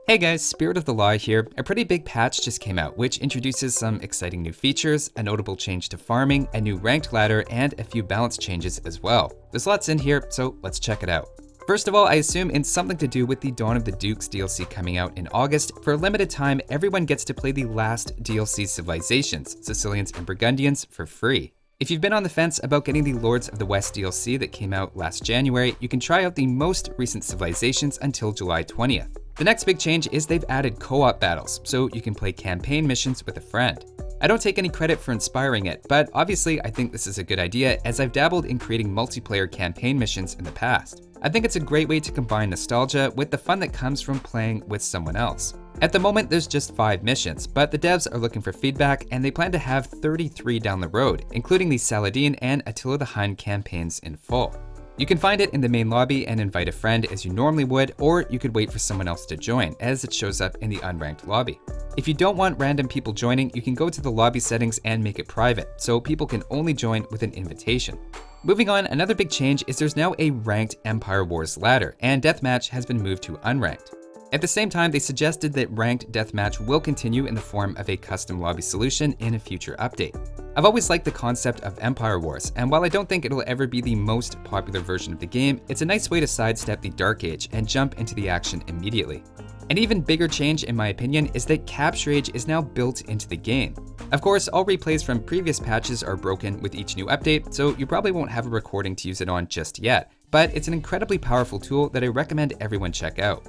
Hey guys, Spirit of the Law here. A pretty big patch just came out, which introduces some exciting new features, a notable change to farming, a new ranked ladder, and a few balance changes as well. There's lots in here, so let's check it out. First of all, I assume it's something to do with the Dawn of the Dukes DLC coming out in August. For a limited time, everyone gets to play the last DLC Civilizations, Sicilians and Burgundians, for free. If you've been on the fence about getting the Lords of the West DLC that came out last January, you can try out the most recent Civilizations until July 20th. The next big change is they've added co-op battles, so you can play campaign missions with a friend. I don't take any credit for inspiring it, but obviously I think this is a good idea as I've dabbled in creating multiplayer campaign missions in the past. I think it's a great way to combine nostalgia with the fun that comes from playing with someone else. At the moment, there's just 5 missions, but the devs are looking for feedback and they plan to have 33 down the road, including the Saladin and Attila the Hun campaigns in full. You can find it in the main lobby and invite a friend as you normally would, or you could wait for someone else to join as it shows up in the unranked lobby. If you don't want random people joining, you can go to the lobby settings and make it private, so people can only join with an invitation. Moving on, another big change is there's now a ranked Empire Wars ladder, and Deathmatch has been moved to unranked. At the same time, they suggested that ranked deathmatch will continue in the form of a custom lobby solution in a future update. I've always liked the concept of Empire Wars, and while I don't think it'll ever be the most popular version of the game, it's a nice way to sidestep the Dark Age and jump into the action immediately. An even bigger change, in my opinion, is that Capture Age is now built into the game. Of course, all replays from previous patches are broken with each new update, so you probably won't have a recording to use it on just yet, but it's an incredibly powerful tool that I recommend everyone check out.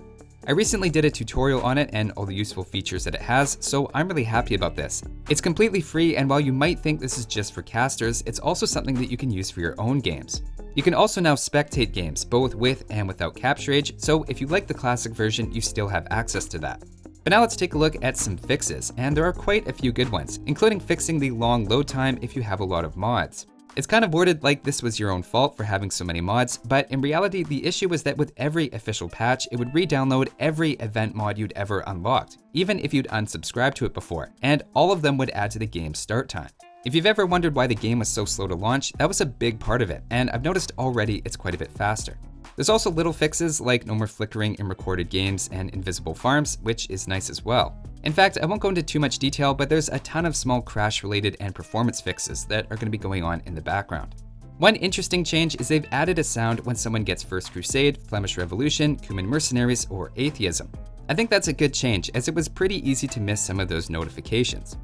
I recently did a tutorial on it and all the useful features that it has, so I'm really happy about this. It's completely free, and while you might think this is just for casters, it's also something that you can use for your own games. You can also now spectate games, both with and without Capture Age, so if you like the classic version, you still have access to that. But now let's take a look at some fixes, and there are quite a few good ones, including fixing the long load time if you have a lot of mods. It's kind of worded like this was your own fault for having so many mods, but in reality, the issue was that with every official patch, it would re-download every event mod you'd ever unlocked, even if you'd unsubscribed to it before, and all of them would add to the game's start time. If you've ever wondered why the game was so slow to launch, that was a big part of it, and I've noticed already it's quite a bit faster. There's also little fixes like no more flickering in recorded games and invisible farms, which is nice as well. In fact, I won't go into too much detail, but there's a ton of small crash-related and performance fixes that are going to be going on in the background. One interesting change is they've added a sound when someone gets First Crusade, Flemish Revolution, Cuman Mercenaries, or Atheism. I think that's a good change, as it was pretty easy to miss some of those notifications.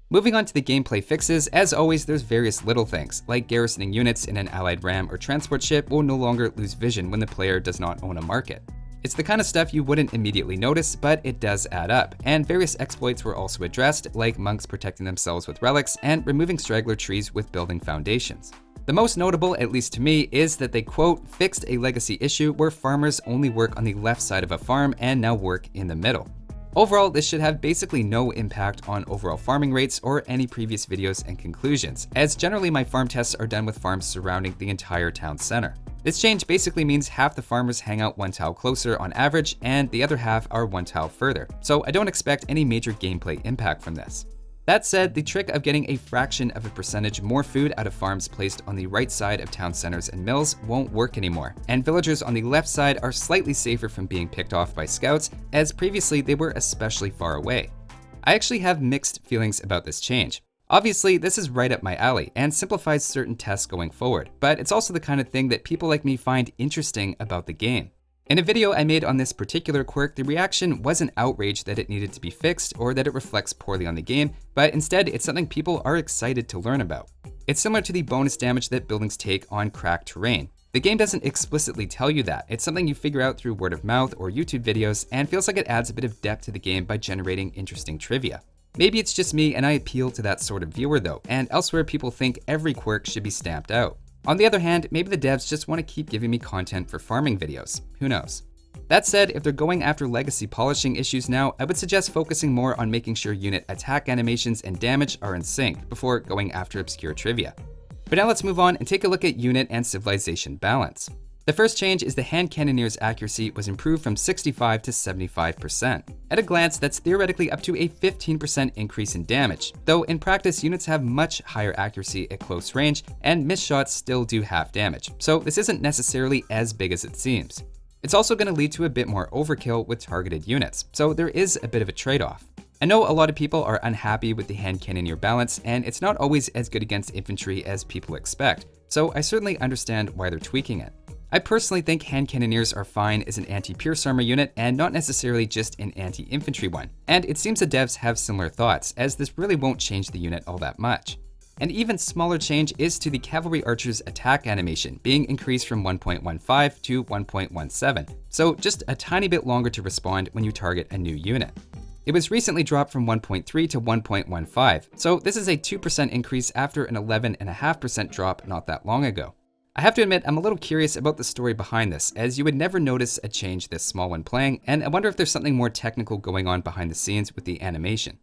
Moving on to the gameplay fixes, as always there's various little things, like garrisoning units in an allied ram or transport ship will no longer lose vision when the player does not own a market. It's the kind of stuff you wouldn't immediately notice, but it does add up, and various exploits were also addressed, like monks protecting themselves with relics and removing straggler trees with building foundations. The most notable, at least to me, is that they, quote, fixed a legacy issue where farmers only work on the left side of a farm and now work in the middle. Overall, this should have basically no impact on overall farming rates or any previous videos and conclusions, as generally my farm tests are done with farms surrounding the entire town center. This change basically means half the farmers hang out 1 tile closer on average, and the other half are 1 tile further, so I don't expect any major gameplay impact from this. That said, the trick of getting a fraction of a percentage more food out of farms placed on the right side of town centers and mills won't work anymore, and villagers on the left side are slightly safer from being picked off by scouts, as previously they were especially far away. I actually have mixed feelings about this change. Obviously, this is right up my alley and simplifies certain tests going forward, but it's also the kind of thing that people like me find interesting about the game. In a video I made on this particular quirk, the reaction wasn't outrage that it needed to be fixed or that it reflects poorly on the game, but instead it's something people are excited to learn about. It's similar to the bonus damage that buildings take on cracked terrain. The game doesn't explicitly tell you that, it's something you figure out through word of mouth or YouTube videos, and feels like it adds a bit of depth to the game by generating interesting trivia. Maybe it's just me and I appeal to that sort of viewer though, and elsewhere people think every quirk should be stamped out. On the other hand, maybe the devs just want to keep giving me content for farming videos. Who knows? That said, if they're going after legacy polishing issues now, I would suggest focusing more on making sure unit attack animations and damage are in sync before going after obscure trivia. But now let's move on and take a look at unit and civilization balance. The first change is the hand cannoneer's accuracy was improved from 65 to 75%. At a glance, that's theoretically up to a 15% increase in damage, though in practice units have much higher accuracy at close range, and missed shots still do half damage, so this isn't necessarily as big as it seems. It's also going to lead to a bit more overkill with targeted units, so there is a bit of a trade-off. I know a lot of people are unhappy with the hand cannoneer balance, and it's not always as good against infantry as people expect, so I certainly understand why they're tweaking it. I personally think hand cannoneers are fine as an anti-pierce armor unit and not necessarily just an anti-infantry one, and it seems the devs have similar thoughts, as this really won't change the unit all that much. An even smaller change is to the cavalry archer's attack animation being increased from 1.15 to 1.17, so just a tiny bit longer to respond when you target a new unit. It was recently dropped from 1.3 to 1.15, so this is a 2% increase after an 11.5% drop not that long ago. I have to admit, I'm a little curious about the story behind this, as you would never notice a change this small when playing, and I wonder if there's something more technical going on behind the scenes with the animation.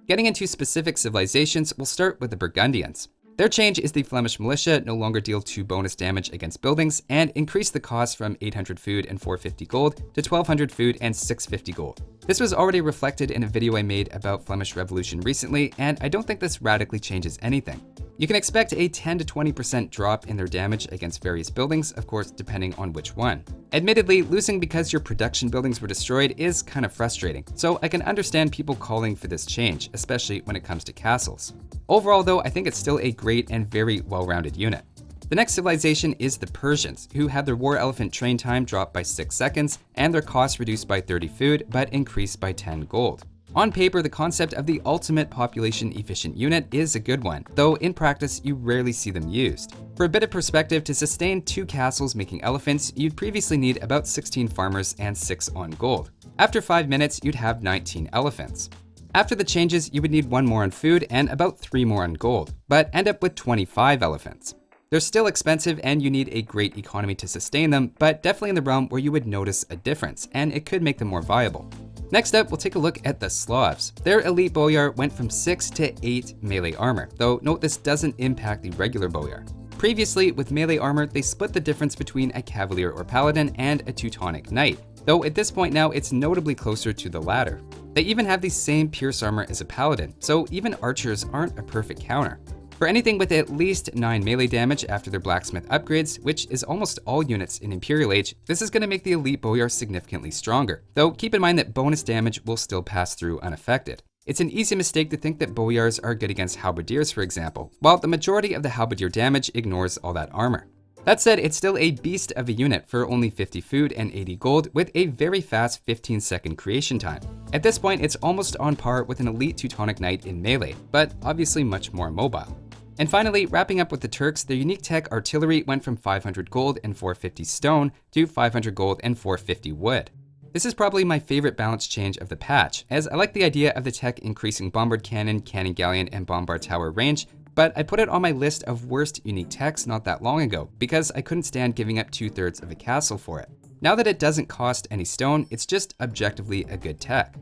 Getting into specific civilizations, we'll start with the Burgundians. Their change is the Flemish militia no longer deal 2 bonus damage against buildings and increase the cost from 800 food and 450 gold to 1200 food and 650 gold. This was already reflected in a video I made about Flemish Revolution recently, and I don't think this radically changes anything. You can expect a 10 to 20% drop in their damage against various buildings, of course depending on which one. Admittedly, losing because your production buildings were destroyed is kind of frustrating, so I can understand people calling for this change, especially when it comes to castles. Overall though, I think it's still a great and very well-rounded unit. The next civilization is the Persians, who had their war elephant train time dropped by 6 seconds and their costs reduced by 30 food but increased by 10 gold. On paper, the concept of the ultimate population efficient unit is a good one, though in practice you rarely see them used. For a bit of perspective, to sustain 2 castles making elephants, you'd previously need about 16 farmers and 6 on gold. After 5 minutes, you'd have 19 elephants. After the changes, you would need 1 more on food and about 3 more on gold, but end up with 25 elephants. They're still expensive and you need a great economy to sustain them, but definitely in the realm where you would notice a difference, and it could make them more viable. Next up, we'll take a look at the Slavs. Their elite boyar went from 6 to 8 melee armor, though note this doesn't impact the regular boyar. Previously, with melee armor, they split the difference between a cavalier or paladin and a Teutonic knight, though at this point now it's notably closer to the latter. They even have the same pierce armor as a paladin, so even archers aren't a perfect counter. For anything with at least 9 melee damage after their blacksmith upgrades, which is almost all units in Imperial Age, this is going to make the elite boyar significantly stronger, though keep in mind that bonus damage will still pass through unaffected. It's an easy mistake to think that boyars are good against halberdiers, for example, while the majority of the halberdier damage ignores all that armor. That said, it's still a beast of a unit for only 50 food and 80 gold with a very fast 15-second creation time. At this point, it's almost on par with an elite Teutonic knight in melee, but obviously much more mobile. And finally, wrapping up with the Turks, their unique tech artillery went from 500 gold and 450 stone to 500 gold and 450 wood. This is probably my favorite balance change of the patch, as I like the idea of the tech increasing bombard cannon, cannon galleon, and bombard tower range, but I put it on my list of worst unique techs not that long ago because I couldn't stand giving up 2/3 of a castle for it. Now that it doesn't cost any stone, it's just objectively a good tech.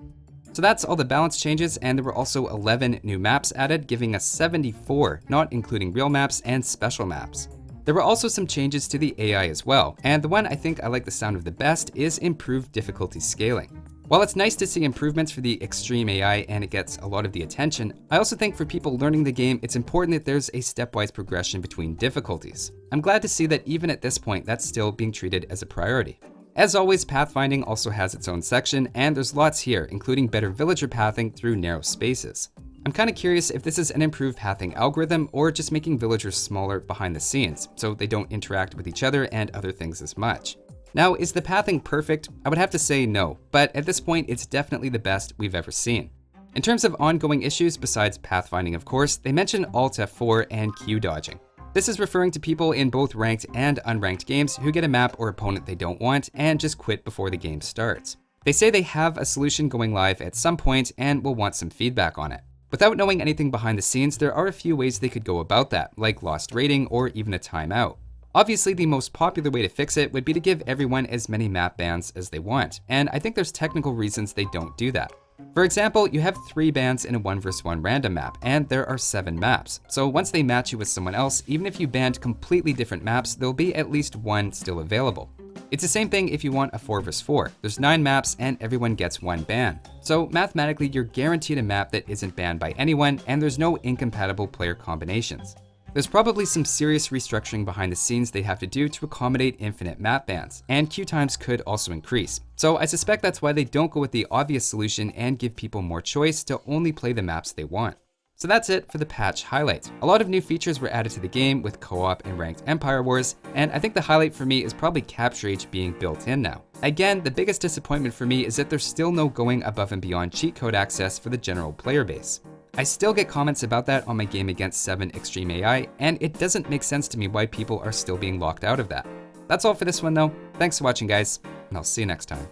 So that's all the balance changes, and there were also 11 new maps added, giving us 74, not including real maps and special maps. There were also some changes to the AI as well, and the one I think I like the sound of the best is improved difficulty scaling. While it's nice to see improvements for the extreme AI and it gets a lot of the attention, I also think for people learning the game, it's important that there's a stepwise progression between difficulties. I'm glad to see that even at this point, that's still being treated as a priority. As always, pathfinding also has its own section, and there's lots here, including better villager pathing through narrow spaces. I'm kind of curious if this is an improved pathing algorithm or just making villagers smaller behind the scenes, so they don't interact with each other and other things as much. Now, is the pathing perfect? I would have to say no, but at this point, it's definitely the best we've ever seen. In terms of ongoing issues besides pathfinding, of course, they mention Alt F4 and Q dodging. This is referring to people in both ranked and unranked games who get a map or opponent they don't want and just quit before the game starts. They say they have a solution going live at some point and will want some feedback on it. Without knowing anything behind the scenes, there are a few ways they could go about that, like lost rating or even a timeout. Obviously, the most popular way to fix it would be to give everyone as many map bans as they want, and I think there's technical reasons they don't do that. For example, you have 3 bans in a 1 vs 1 random map, and there are 7 maps. So once they match you with someone else, even if you banned completely different maps, there'll be at least 1 still available. It's the same thing if you want a 4 vs 4. There's 9 maps and everyone gets 1 ban. So mathematically, you're guaranteed a map that isn't banned by anyone, and there's no incompatible player combinations. There's probably some serious restructuring behind the scenes they have to do to accommodate infinite map bans, and queue times could also increase. So I suspect that's why they don't go with the obvious solution and give people more choice to only play the maps they want. So that's it for the patch highlights. A lot of new features were added to the game with co-op and ranked Empire Wars, and I think the highlight for me is probably Capture H being built in now. Again, the biggest disappointment for me is that there's still no going above and beyond cheat code access for the general player base. I still get comments about that on my Game Against 7 Extreme AI, and it doesn't make sense to me why people are still being locked out of that. That's all for this one though. Thanks for watching, guys, and I'll see you next time.